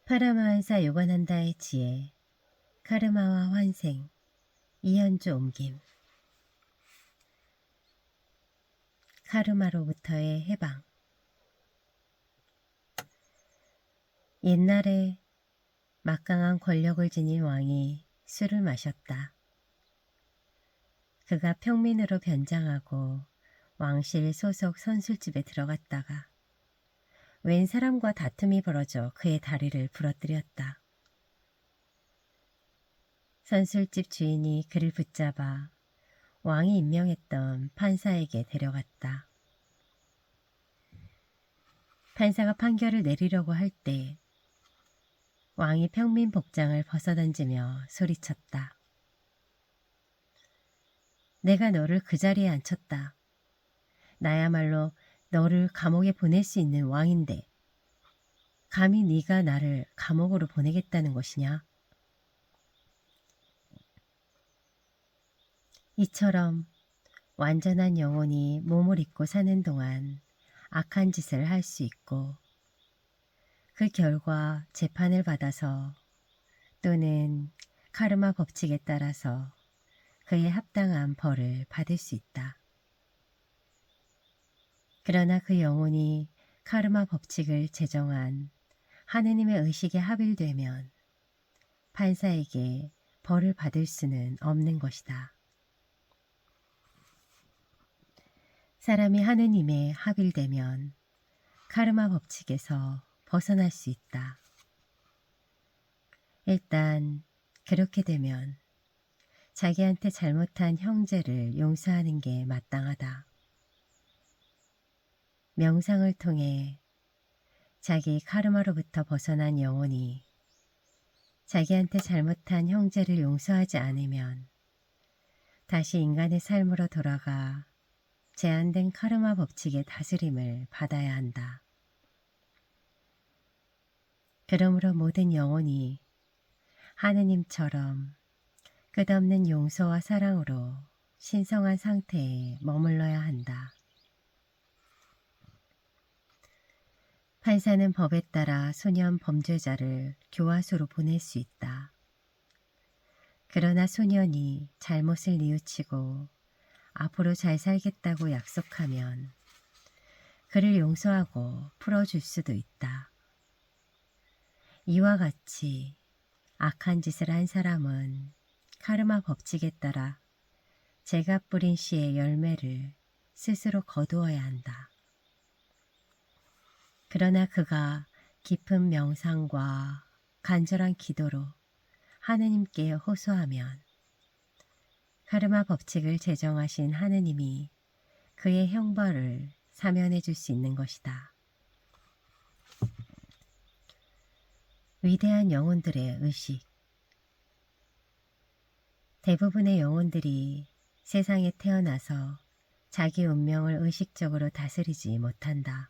파라마한사 요가난다의 지혜, 카르마와 환생, 이현주 옮김, 카르마로부터의 해방. 옛날에 막강한 권력을 지닌 왕이 술을 마셨다. 그가 평민으로 변장하고 왕실 소속 선술집에 들어갔다가 웬 사람과 다툼이 벌어져 그의 다리를 부러뜨렸다. 선술집 주인이 그를 붙잡아 왕이 임명했던 판사에게 데려갔다. 판사가 판결을 내리려고 할 때 왕이 평민 복장을 벗어던지며 소리쳤다. 내가 너를 그 자리에 앉혔다. 나야말로 너를 감옥에 보낼 수 있는 왕인데 감히 네가 나를 감옥으로 보내겠다는 것이냐? 이처럼 완전한 영혼이 몸을 입고 사는 동안 악한 짓을 할 수 있고 그 결과 재판을 받아서 또는 카르마 법칙에 따라서 그에 합당한 벌을 받을 수 있다. 그러나 그 영혼이 카르마 법칙을 제정한 하느님의 의식에 합일되면 판사에게 벌을 받을 수는 없는 것이다. 사람이 하느님에 합일되면 카르마 법칙에서 벗어날 수 있다. 일단 그렇게 되면 자기한테 잘못한 형제를 용서하는 게 마땅하다. 명상을 통해 자기 카르마로부터 벗어난 영혼이 자기한테 잘못한 형제를 용서하지 않으면 다시 인간의 삶으로 돌아가 제한된 카르마 법칙의 다스림을 받아야 한다. 그러므로 모든 영혼이 하느님처럼 끝없는 용서와 사랑으로 신성한 상태에 머물러야 한다. 판사는 법에 따라 소년 범죄자를 교화소로 보낼 수 있다. 그러나 소년이 잘못을 뉘우치고 앞으로 잘 살겠다고 약속하면 그를 용서하고 풀어줄 수도 있다. 이와 같이 악한 짓을 한 사람은 카르마 법칙에 따라 제가 뿌린 씨의 열매를 스스로 거두어야 한다. 그러나 그가 깊은 명상과 간절한 기도로 하느님께 호소하면 카르마 법칙을 제정하신 하느님이 그의 형벌을 사면해 줄 수 있는 것이다. 위대한 영혼들의 의식. 대부분의 영혼들이 세상에 태어나서 자기 운명을 의식적으로 다스리지 못한다.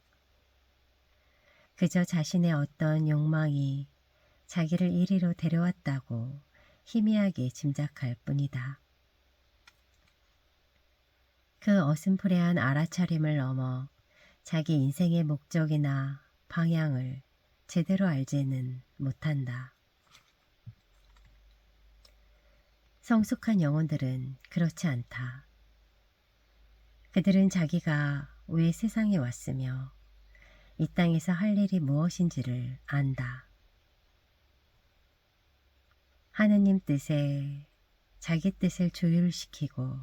그저 자신의 어떤 욕망이 자기를 이리로 데려왔다고 희미하게 짐작할 뿐이다. 그 어슴푸레한 알아차림을 넘어 자기 인생의 목적이나 방향을 제대로 알지는 못한다. 성숙한 영혼들은 그렇지 않다. 그들은 자기가 왜 세상에 왔으며 이 땅에서 할 일이 무엇인지를 안다. 하느님 뜻에 자기 뜻을 조율시키고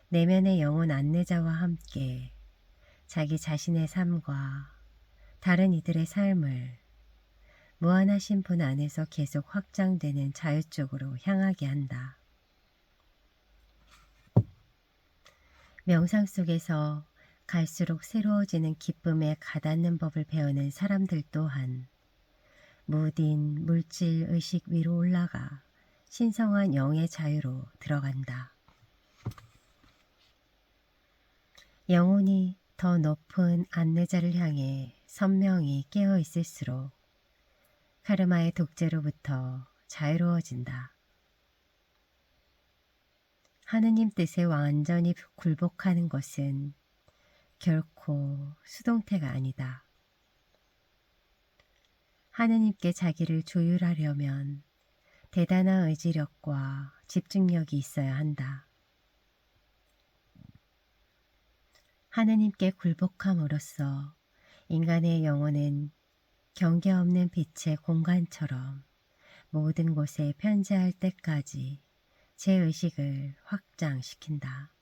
내면의 영혼 안내자와 함께 자기 자신의 삶과 다른 이들의 삶을 무한하신 분 안에서 계속 확장되는 자유 쪽으로 향하게 한다. 명상 속에서 갈수록 새로워지는 기쁨에 가닿는 법을 배우는 사람들 또한 무딘 물질 의식 위로 올라가 신성한 영의 자유로 들어간다. 영혼이 더 높은 안내자를 향해 선명히 깨어 있을수록 카르마의 독재로부터 자유로워진다. 하느님 뜻에 완전히 굴복하는 것은 결코 수동태가 아니다. 하느님께 자기를 조율하려면 대단한 의지력과 집중력이 있어야 한다. 하느님께 굴복함으로써 인간의 영혼은 경계 없는 빛의 공간처럼 모든 곳에 편재할 때까지 제 의식을 확장시킨다.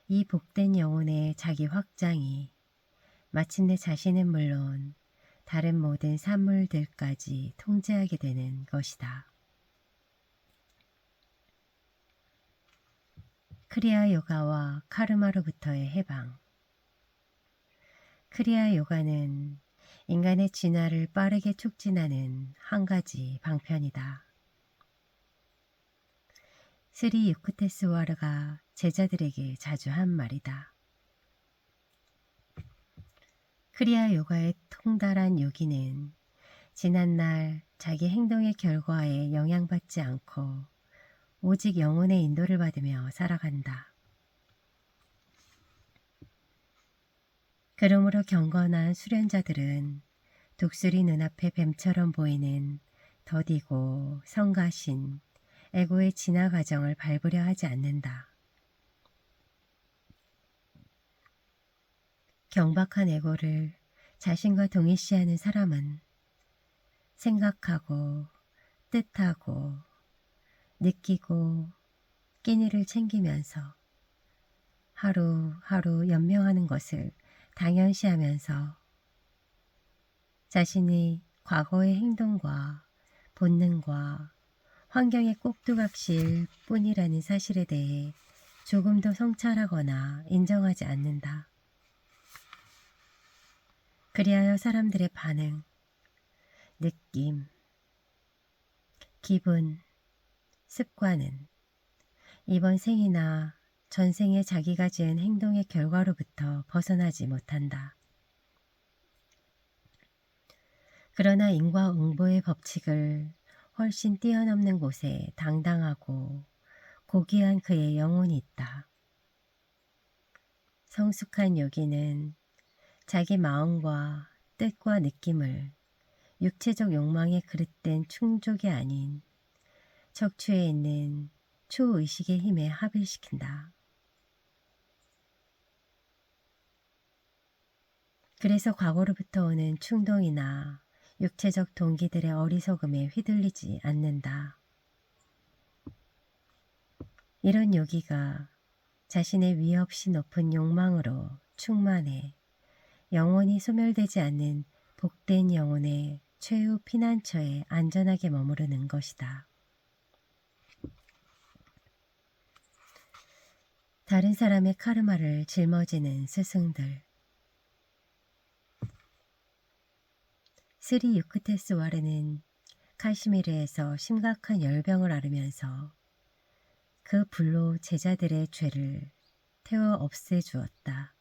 이 복된 영혼의 자기 확장이 마침내 자신은 물론 다른 모든 산물들까지 통제하게 되는 것이다. 크리아 요가와 카르마로부터의 해방. 크리아 요가는 인간의 진화를 빠르게 촉진하는 한 가지 방편이다. 스리 유크테스와르가 제자들에게 자주 한 말이다. 크리아 요가의 통달한 요기는 지난날 자기 행동의 결과에 영향받지 않고 오직 영혼의 인도를 받으며 살아간다. 그러므로 경건한 수련자들은 독수리 눈앞에 뱀처럼 보이는 더디고 성가신 에고의 진화 과정을 밟으려 하지 않는다. 경박한 에고를 자신과 동일시하는 사람은 생각하고 뜻하고 느끼고 끼니를 챙기면서 하루하루 연명하는 것을 당연시하면서 자신이 과거의 행동과 본능과 환경의 꼭두각시일 뿐이라는 사실에 대해 조금도 성찰하거나 인정하지 않는다. 그리하여 사람들의 반응, 느낌, 기분, 습관은 이번 생이나 전생에 자기가 지은 행동의 결과로부터 벗어나지 못한다. 그러나 인과응보의 법칙을 훨씬 뛰어넘는 곳에 당당하고 고귀한 그의 영혼이 있다. 성숙한 요기는 자기 마음과 뜻과 느낌을 육체적 욕망에 그릇된 충족이 아닌 척추에 있는 초의식의 힘에 합일시킨다. 그래서 과거로부터 오는 충동이나 육체적 동기들의 어리석음에 휘둘리지 않는다. 이런 요기가 자신의 위없이 높은 욕망으로 충만해 영원히 소멸되지 않는 복된 영혼의 최후 피난처에 안전하게 머무르는 것이다. 다른 사람의 카르마를 짊어지는 스승들. 스리 유크테스와르는 카시미르에서 심각한 열병을 앓으면서 그 불로 제자들의 죄를 태워 없애주었다.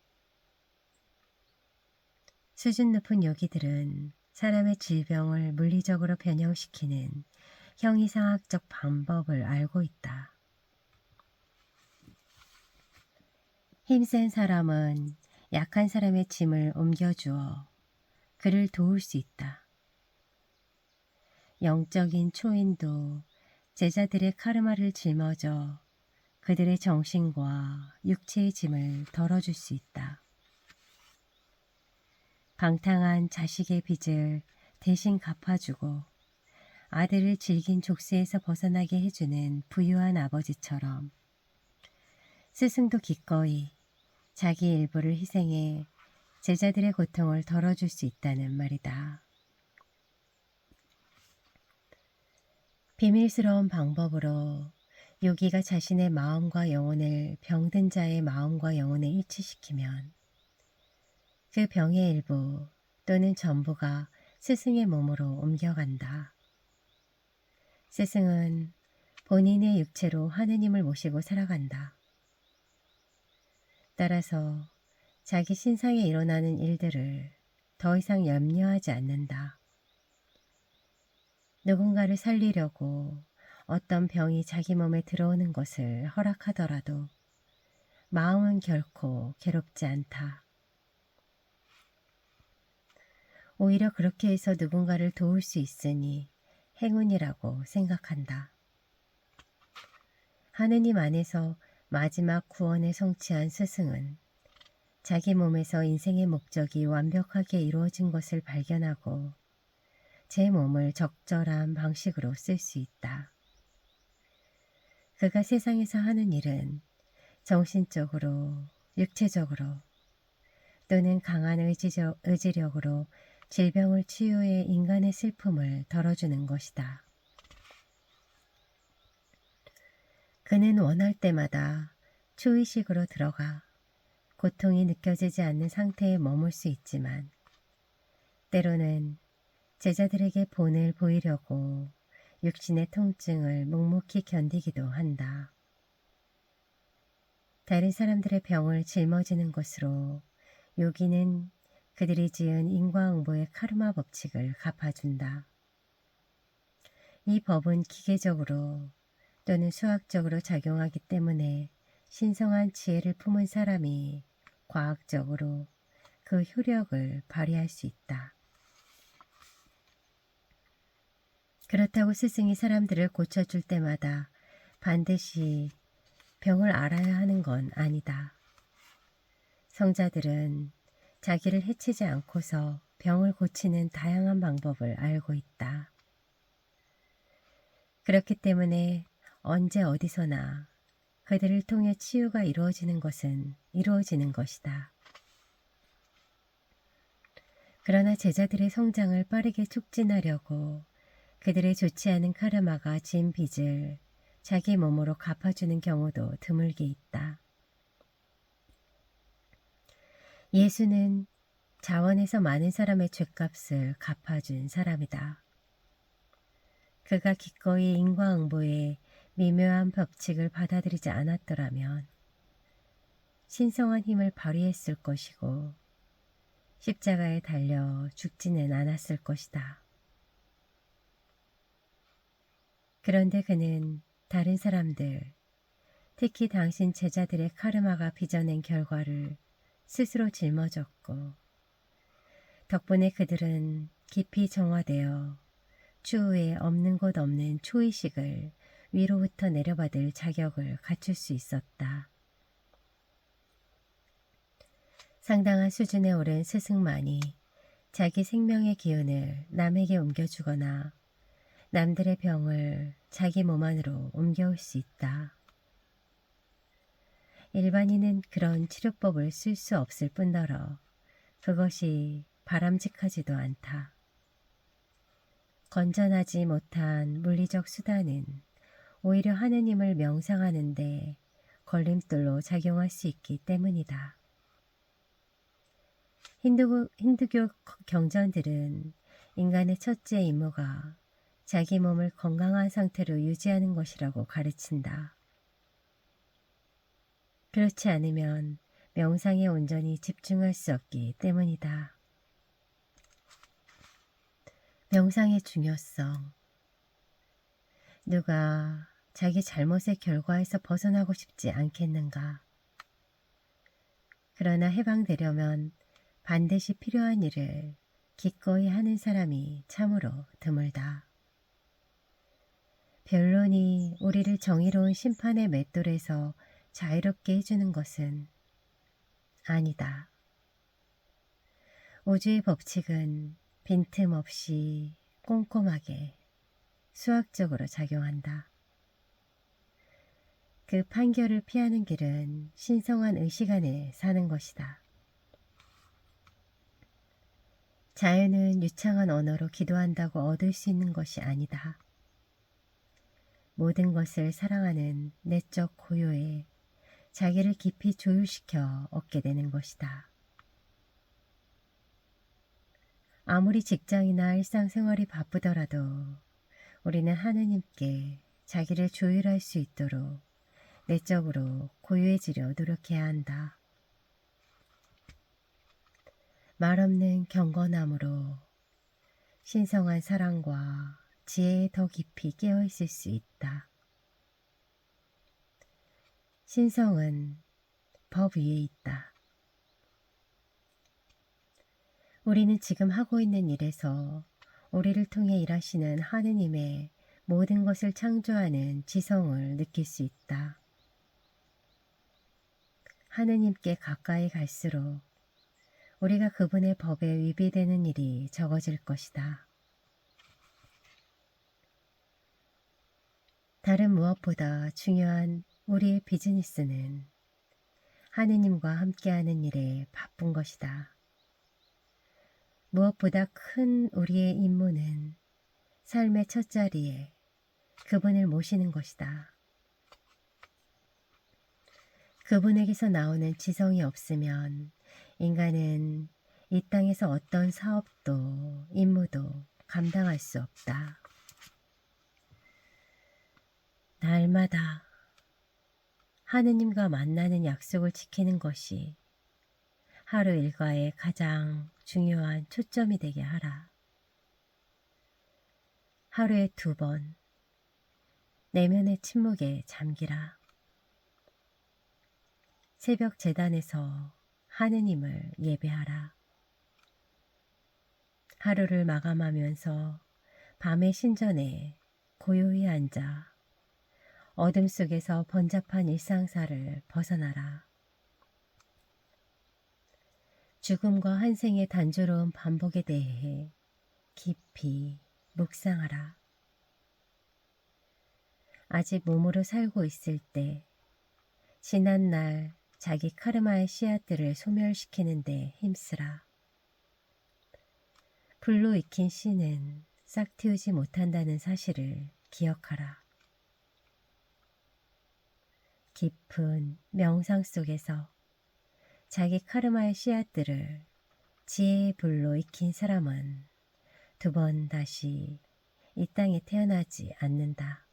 수준 높은 요기들은 사람의 질병을 물리적으로 변형시키는 형이상학적 방법을 알고 있다. 힘센 사람은 약한 사람의 짐을 옮겨주어 그를 도울 수 있다. 영적인 초인도 제자들의 카르마를 짊어져 그들의 정신과 육체의 짐을 덜어줄 수 있다. 방탕한 자식의 빚을 대신 갚아주고 아들을 질긴 족쇄에서 벗어나게 해주는 부유한 아버지처럼 스승도 기꺼이 자기 일부를 희생해 제자들의 고통을 덜어줄 수 있다는 말이다. 비밀스러운 방법으로 요기가 자신의 마음과 영혼을 병든 자의 마음과 영혼에 일치시키면 그 병의 일부 또는 전부가 스승의 몸으로 옮겨간다. 스승은 본인의 육체로 하느님을 모시고 살아간다. 따라서 자기 신상에 일어나는 일들을 더 이상 염려하지 않는다. 누군가를 살리려고 어떤 병이 자기 몸에 들어오는 것을 허락하더라도 마음은 결코 괴롭지 않다. 오히려 그렇게 해서 누군가를 도울 수 있으니 행운이라고 생각한다. 하느님 안에서 마지막 구원을 성취한 스승은 자기 몸에서 인생의 목적이 완벽하게 이루어진 것을 발견하고 제 몸을 적절한 방식으로 쓸 수 있다. 그가 세상에서 하는 일은 정신적으로, 육체적으로 또는 강한 의지력으로 질병을 치유해 인간의 슬픔을 덜어주는 것이다. 그는 원할 때마다 초의식으로 들어가 고통이 느껴지지 않는 상태에 머물 수 있지만 때로는 제자들에게 본을 보이려고 육신의 통증을 묵묵히 견디기도 한다. 다른 사람들의 병을 짊어지는 것으로 요기는 그들이 지은 인과응보의 카르마 법칙을 갚아준다. 이 법은 기계적으로 또는 수학적으로 작용하기 때문에 신성한 지혜를 품은 사람이 과학적으로 그 효력을 발휘할 수 있다. 그렇다고 스승이 사람들을 고쳐줄 때마다 반드시 병을 알아야 하는 건 아니다. 성자들은 자기를 해치지 않고서 병을 고치는 다양한 방법을 알고 있다. 그렇기 때문에 언제 어디서나 그들을 통해 치유가 이루어지는 것은 이루어지는 것이다. 그러나 제자들의 성장을 빠르게 촉진하려고 그들의 좋지 않은 카르마가 진 빚을 자기 몸으로 갚아주는 경우도 드물게 있다. 예수는 자원에서 많은 사람의 죗값을 갚아준 사람이다. 그가 기꺼이 인과응보의 미묘한 법칙을 받아들이지 않았더라면 신성한 힘을 발휘했을 것이고 십자가에 달려 죽지는 않았을 것이다. 그런데 그는 다른 사람들, 특히 당신 제자들의 카르마가 빚어낸 결과를 스스로 짊어졌고 덕분에 그들은 깊이 정화되어 추후에 없는 곳 없는 초의식을 위로부터 내려받을 자격을 갖출 수 있었다. 상당한 수준에 오른 스승만이 자기 생명의 기운을 남에게 옮겨주거나 남들의 병을 자기 몸 안으로 옮겨올 수 있다. 일반인은 그런 치료법을 쓸 수 없을 뿐더러 그것이 바람직하지도 않다. 건전하지 못한 물리적 수단은 오히려 하느님을 명상하는 데 걸림돌로 작용할 수 있기 때문이다. 힌두교 경전들은 인간의 첫째 임무가 자기 몸을 건강한 상태로 유지하는 것이라고 가르친다. 그렇지 않으면 명상에 온전히 집중할 수 없기 때문이다. 명상의 중요성. 누가 자기 잘못의 결과에서 벗어나고 싶지 않겠는가? 그러나 해방되려면 반드시 필요한 일을 기꺼이 하는 사람이 참으로 드물다. 변론이 우리를 정의로운 심판의 맷돌에서 자유롭게 해주는 것은 아니다. 우주의 법칙은 빈틈없이 꼼꼼하게 수학적으로 작용한다. 그 판결을 피하는 길은 신성한 의식 안에 사는 것이다. 자유는 유창한 언어로 기도한다고 얻을 수 있는 것이 아니다. 모든 것을 사랑하는 내적 고요에 자기를 깊이 조율시켜 얻게 되는 것이다. 아무리 직장이나 일상생활이 바쁘더라도 우리는 하느님께 자기를 조율할 수 있도록 내적으로 고요해지려 노력해야 한다. 말없는 경건함으로 신성한 사랑과 지혜에 더 깊이 깨어있을 수 있다. 신성은 법 위에 있다. 우리는 지금 하고 있는 일에서 우리를 통해 일하시는 하느님의 모든 것을 창조하는 지성을 느낄 수 있다. 하느님께 가까이 갈수록 우리가 그분의 법에 위배되는 일이 적어질 것이다. 다른 무엇보다 중요한 우리의 비즈니스는 하느님과 함께하는 일에 바쁜 것이다. 무엇보다 큰 우리의 임무는 삶의 첫자리에 그분을 모시는 것이다. 그분에게서 나오는 지성이 없으면 인간은 이 땅에서 어떤 사업도 임무도 감당할 수 없다. 날마다 하느님과 만나는 약속을 지키는 것이 하루 일과의 가장 중요한 초점이 되게 하라. 하루에 2번 내면의 침묵에 잠기라. 새벽 제단에서 하느님을 예배하라. 하루를 마감하면서 밤의 신전에 고요히 앉아 어둠 속에서 번잡한 일상사를 벗어나라. 죽음과 환생의 단조로운 반복에 대해 깊이 묵상하라. 아직 몸으로 살고 있을 때 지난날 자기 카르마의 씨앗들을 소멸시키는 데 힘쓰라. 불로 익힌 씨는 싹 틔우지 못한다는 사실을 기억하라. 깊은 명상 속에서 자기 카르마의 씨앗들을 지혜의 불로 익힌 사람은 2번 다시 이 땅에 태어나지 않는다.